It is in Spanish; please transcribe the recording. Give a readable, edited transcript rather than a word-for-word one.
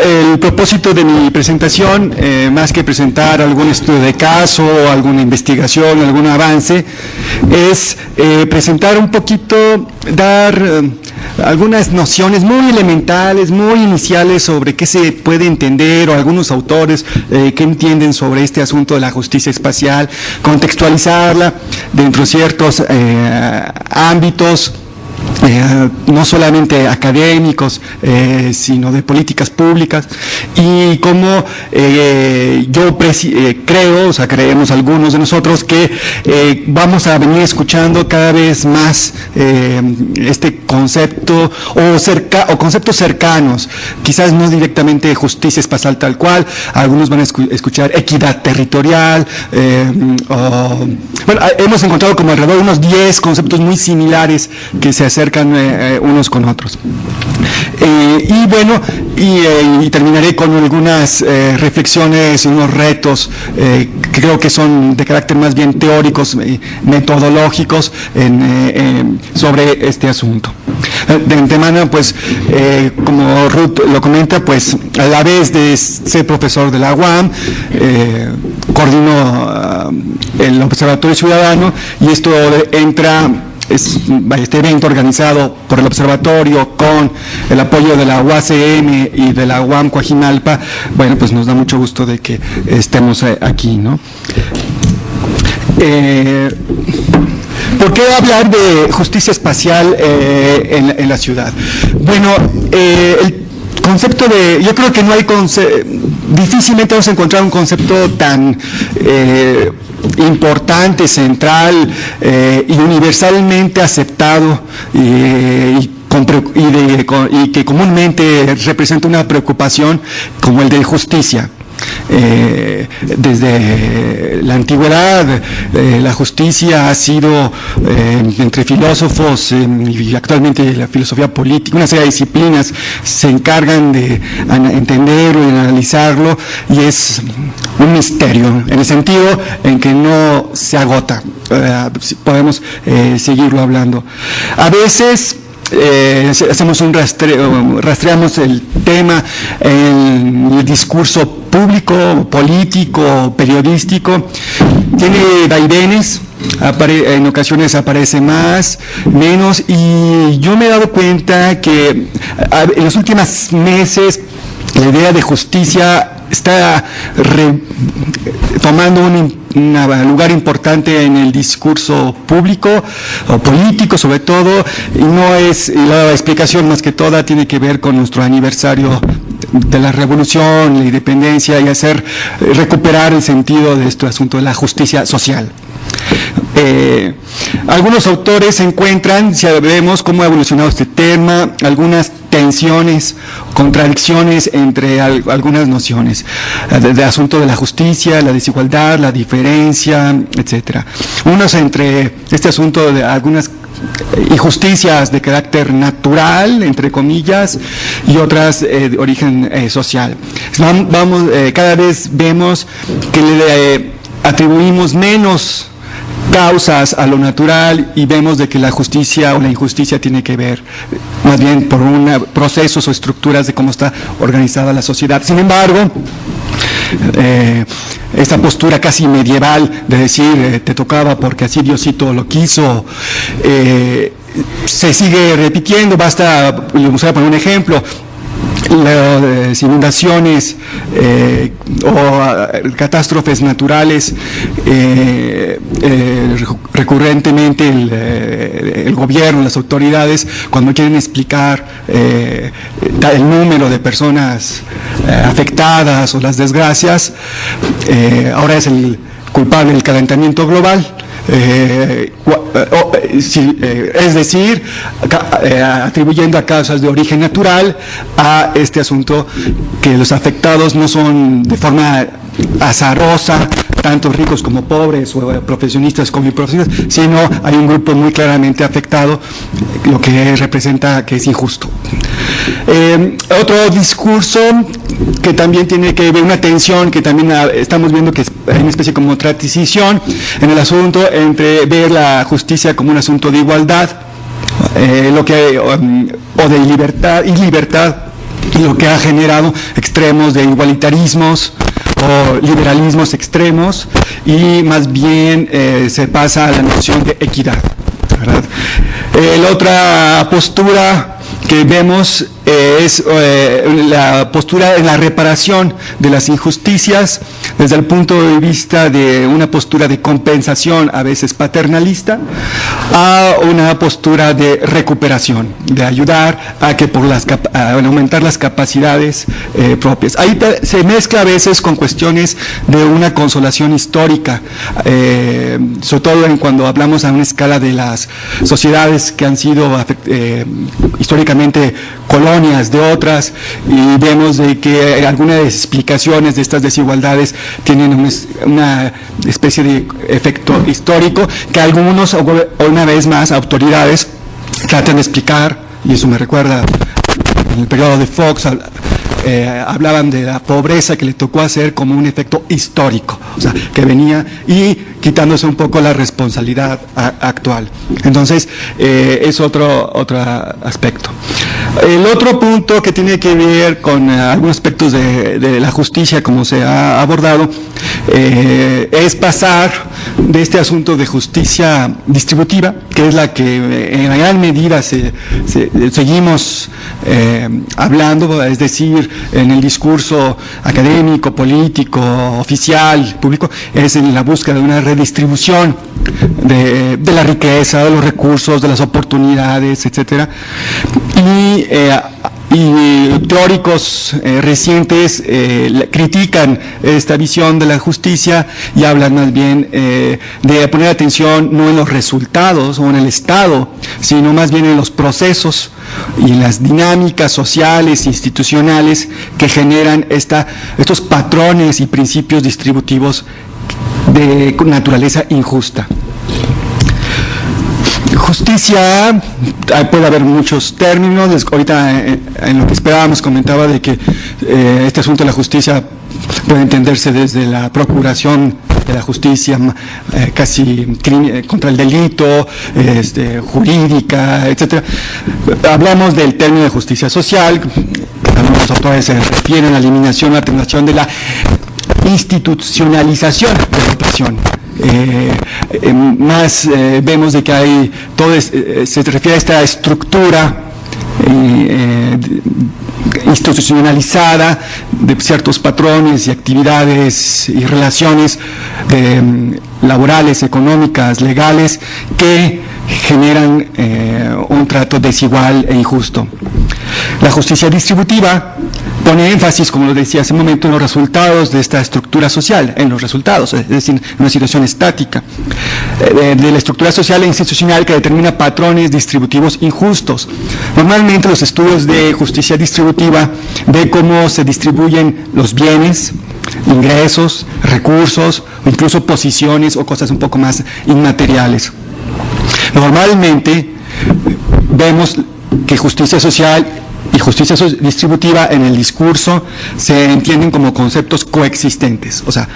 el propósito de mi presentación, más que presentar algún estudio de caso, alguna investigación, algún avance, es presentar un poquito, dar algunas nociones muy elementales, muy iniciales sobre qué se puede entender, o algunos autores que entienden sobre este asunto de la justicia espacial, contextualizarla dentro de ciertos ámbitos, no solamente académicos, sino de políticas públicas, y como yo creo, o sea, creemos algunos de nosotros que vamos a venir escuchando cada vez más este concepto o conceptos cercanos, quizás no directamente justicia espacial tal cual, algunos van a escuchar equidad territorial, bueno, hemos encontrado como alrededor de unos 10 conceptos muy similares que se acercan unos con otros. Y bueno, y terminaré con algunas reflexiones y unos retos que creo que son de carácter más bien teóricos, metodológicos sobre este asunto. De antemano, pues, como Ruth lo comenta, pues, a la vez de ser profesor de la UAM, coordino el Observatorio Ciudadano, y esto entra... este evento organizado por el observatorio con el apoyo de la UACM y de la UAM Coajimalpa. Bueno, pues nos da mucho gusto de que estemos aquí, ¿no? ¿Por qué hablar de justicia espacial en la ciudad? Bueno, el concepto yo creo que no hay difícilmente vamos a encontrar un concepto tan importante, central y universalmente aceptado y que comúnmente representa una preocupación como el de justicia. Desde la antigüedad, la justicia ha sido entre filósofos y actualmente la filosofía política, una serie de disciplinas se encargan de entender o analizarlo, y es un misterio en el sentido en que no se agota. Podemos seguirlo hablando. A veces hacemos un rastreamos el tema en el discurso público, político, periodístico, tiene vaivenes, en ocasiones aparece más, menos, y yo me he dado cuenta que en los últimos meses la idea de justicia está tomando un lugar importante en el discurso público o político sobre todo, y no es la explicación más que toda tiene que ver con nuestro aniversario de la revolución, la independencia, y recuperar el sentido de este asunto de la justicia social. Algunos autores encuentran, si vemos cómo ha evolucionado este tema, algunas tensiones, contradicciones entre algunas nociones del asunto de la justicia, la desigualdad, la diferencia, etcétera. Unos entre este asunto de algunas injusticias de carácter natural, entre comillas, y otras de origen social. Cada vez vemos que le atribuimos menos causas a lo natural, y vemos de que la justicia o la injusticia tiene que ver más bien por procesos o estructuras de cómo está organizada la sociedad. Sin embargo, esta postura casi medieval de decir te tocaba porque así Diosito lo quiso, se sigue repitiendo. Les voy a poner un ejemplo. Las inundaciones o catástrofes naturales, recurrentemente el gobierno, las autoridades, cuando quieren explicar el número de personas afectadas o las desgracias, ahora es el culpable del calentamiento global. Es decir, atribuyendo a causas de origen natural a este asunto, que los afectados no son de forma azarosa, tanto ricos como pobres, o profesionistas como improfesionistas, sino hay un grupo muy claramente afectado, lo que representa que es injusto. Otro discurso que también tiene que ver, una tensión que también estamos viendo, que hay una especie como transición en el asunto entre ver la justicia como un asunto de igualdad, o de libertad, lo que ha generado extremos de igualitarismos o liberalismos extremos, y más bien se pasa a la noción de equidad, ¿verdad? La otra postura que vemos es la postura en la reparación de las injusticias desde el punto de vista de una postura de compensación, a veces paternalista, a una postura de recuperación, de ayudar a que a aumentar las capacidades propias. Ahí se mezcla a veces con cuestiones de una consolación histórica, sobre todo cuando hablamos a una escala de las sociedades que han sido históricamente colonias de otras, y vemos de que algunas explicaciones de estas desigualdades tienen una especie de efecto histórico que algunos, una vez más, autoridades tratan de explicar, y eso me recuerda en el periodo de Fox, hablaban de la pobreza que le tocó hacer como un efecto histórico, o sea, que venía y quitándose un poco la responsabilidad actual. Entonces, es otro aspecto. El otro punto que tiene que ver con algunos aspectos de la justicia, como se ha abordado, es pasar de este asunto de justicia distributiva, que es la que en gran medida seguimos hablando, es decir, en el discurso académico, político, oficial, público, es en la búsqueda de una redistribución de la riqueza, de los recursos, de las oportunidades, etcétera. Y teóricos recientes critican esta visión de la justicia y hablan más bien de poner atención no en los resultados o en el estado, sino más bien en los procesos y en las dinámicas sociales e institucionales que generan estos patrones y principios distributivos de naturaleza injusta. Justicia, puede haber muchos términos. Ahorita en lo que esperábamos comentaba de que este asunto de la justicia puede entenderse desde la procuración de la justicia, casi contra el delito, jurídica, etcétera. Hablamos del término de justicia social. Algunos autores se refieren a la eliminación o atenuación de la institucionalización de la opresión. Vemos de que hay se refiere a esta estructura institucionalizada de ciertos patrones y actividades y relaciones laborales, económicas, legales, que generan un trato desigual e injusto. La justicia distributiva pone énfasis, como lo decía hace un momento, en los resultados de esta estructura social, en los resultados, es decir, en una situación estática, de la estructura social e institucional que determina patrones distributivos injustos. Normalmente los estudios de justicia distributiva ven cómo se distribuyen los bienes, ingresos, recursos, o incluso posiciones o cosas un poco más inmateriales. Normalmente vemos que justicia social y justicia distributiva en el discurso se entienden como conceptos coexistentes, o sea,